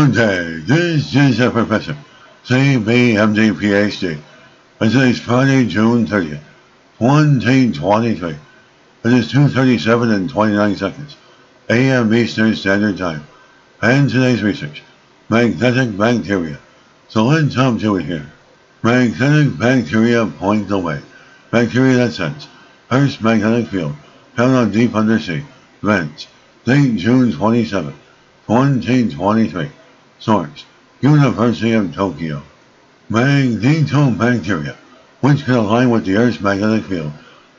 Good day, this is the Professor, CBMD PhD, and today's Friday, June 30th, 2023. It is 2:37 and 29 seconds, AM Eastern Standard Time, and today's research, magnetic bacteria. So let's jump to it here. Magnetic bacteria point the way. Bacteria that sense Earth's magnetic field, found on deep undersea vents. Date June 27, 2023. Source: University of Tokyo. Magnetobacteria, which can align with the Earth's magnetic field,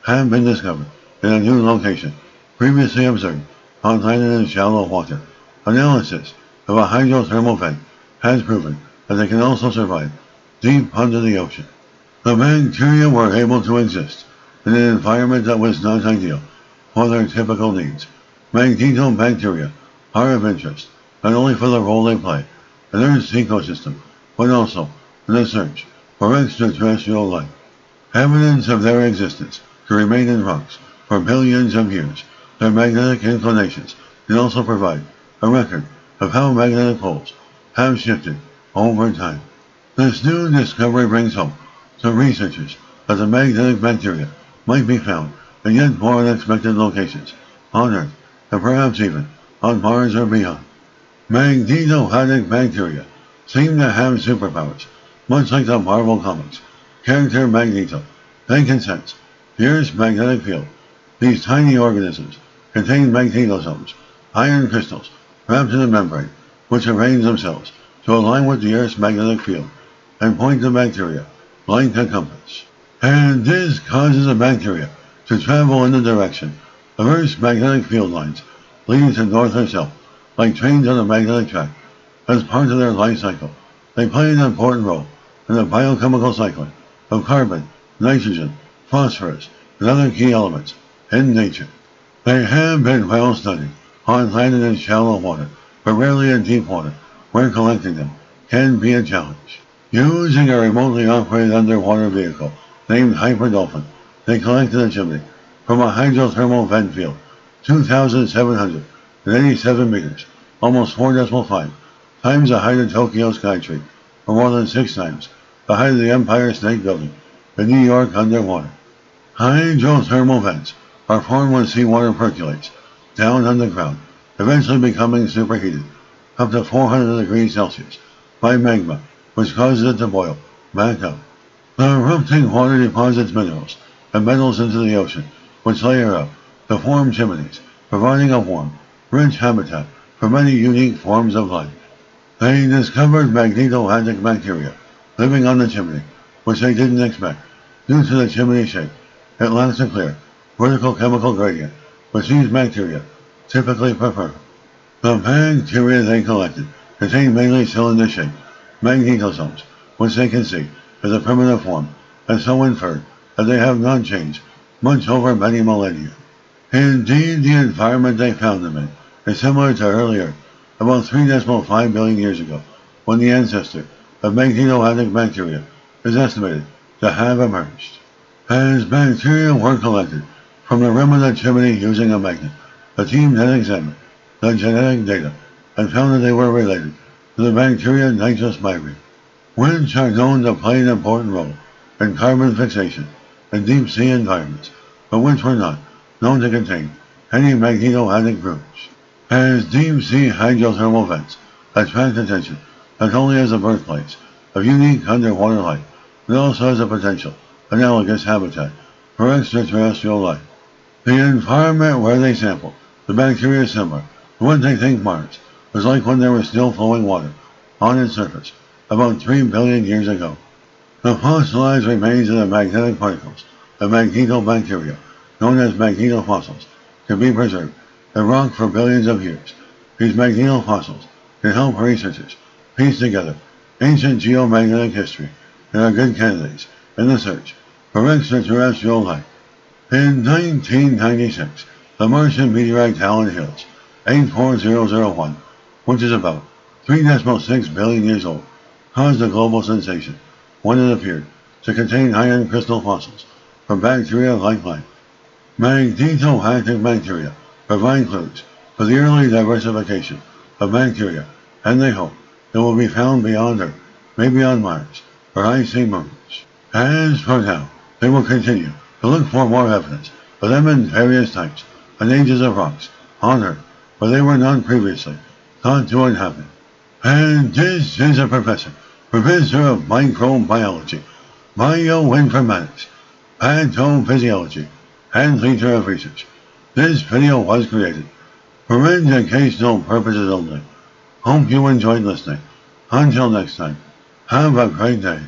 have been discovered in a new location, previously observed on land in shallow water. Analysis of a hydrothermal vent has proven that they can also survive deep under the ocean. The bacteria were able to exist in an environment that was not ideal for their typical needs. Magnetobacteria are of interest not only for the role they play in Earth's ecosystem, but also in the search for extraterrestrial life. Evidence of their existence can remain in rocks for billions of years. Their magnetic inclinations can also provide a record of how magnetic poles have shifted over time. This new discovery brings hope to researchers that the magnetic bacteria might be found in yet more unexpected locations on Earth and perhaps even on Mars or beyond. Magnetohadic bacteria seem to have superpowers, much like the Marvel Comics character Magneto. They can sense the Earth's magnetic field. These tiny organisms contain magnetosomes, iron crystals wrapped in a membrane, which arrange themselves to align with the Earth's magnetic field and point the bacteria like a compass. And this causes the bacteria to travel in the direction of Earth's magnetic field lines, leading to north or south, like trains on a magnetic track. As part of their life cycle, they play an important role in the biochemical cycling of carbon, nitrogen, phosphorus, and other key elements in nature. They have been well studied on land and in shallow water, but rarely in deep water, where collecting them can be a challenge. Using a remotely operated underwater vehicle named Hyperdolphin, they collected a chimney from a hydrothermal vent field, 2,787 meters, almost 4.5 times the height of Tokyo Skytree, or more than 6 times the height of the Empire State Building in New York underwater. Hydrothermal vents are formed when seawater percolates down underground, eventually becoming superheated up to 400 degrees Celsius by magma, which causes it to boil back up. The erupting water deposits minerals and metals into the ocean, which layer up to form chimneys, providing a warm, rich habitat for many unique forms of life. They discovered magnetohadic bacteria living on the chimney, which they didn't expect due to the chimney shape. It lacks a clear, vertical chemical gradient, which these bacteria typically prefer. The bacteria they collected contain mainly cylinder-shaped magnetosomes, which they can see as a primitive form, and so inferred that they have not changed much over many millennia. Indeed, the environment they found them in is similar to earlier, about 3.5 billion years ago, when the ancestor of magnetohadic bacteria is estimated to have emerged. As bacteria were collected from the rim of the chimney using a magnet, the team then examined the genetic data and found that they were related to the bacteria nitrous myrene, which are known to play an important role in carbon fixation in deep sea environments, but which were not known to contain any magnetohadic groups. As deep sea hydrothermal vents attract attention not only as a birthplace of unique underwater life, but also as a potential analogous habitat for extraterrestrial life. The environment where they sampled the bacteria is similar to what they think Mars was like when there was still flowing water on its surface about 3 billion years ago. The fossilized remains of the magnetic particles of magnetobacteria, known as magnetofossils, can be preserved in rock for billions of years. These magnetofossils can help researchers piece together ancient geomagnetic history and are good candidates in the search for extraterrestrial life. In 1996, the Martian meteorite Talon Hills 84001, which is about 3.6 billion years old, caused a global sensation when it appeared to contain iron crystal fossils from bacteria like life. Magnetohadic bacteria provide clues for the early diversification of bacteria, and they hope It will be found beyond Earth, maybe on Mars, or icy moons. As for now, they will continue to look for more evidence for them in various types and ages of rocks on Earth where they were not previously thought to inhabit. And this is a professor of microbiology, bioinformatics, pathophysiology, and leader of research. This video was created for educational purposes only. Hope you enjoyed listening. Until next time, have a great day.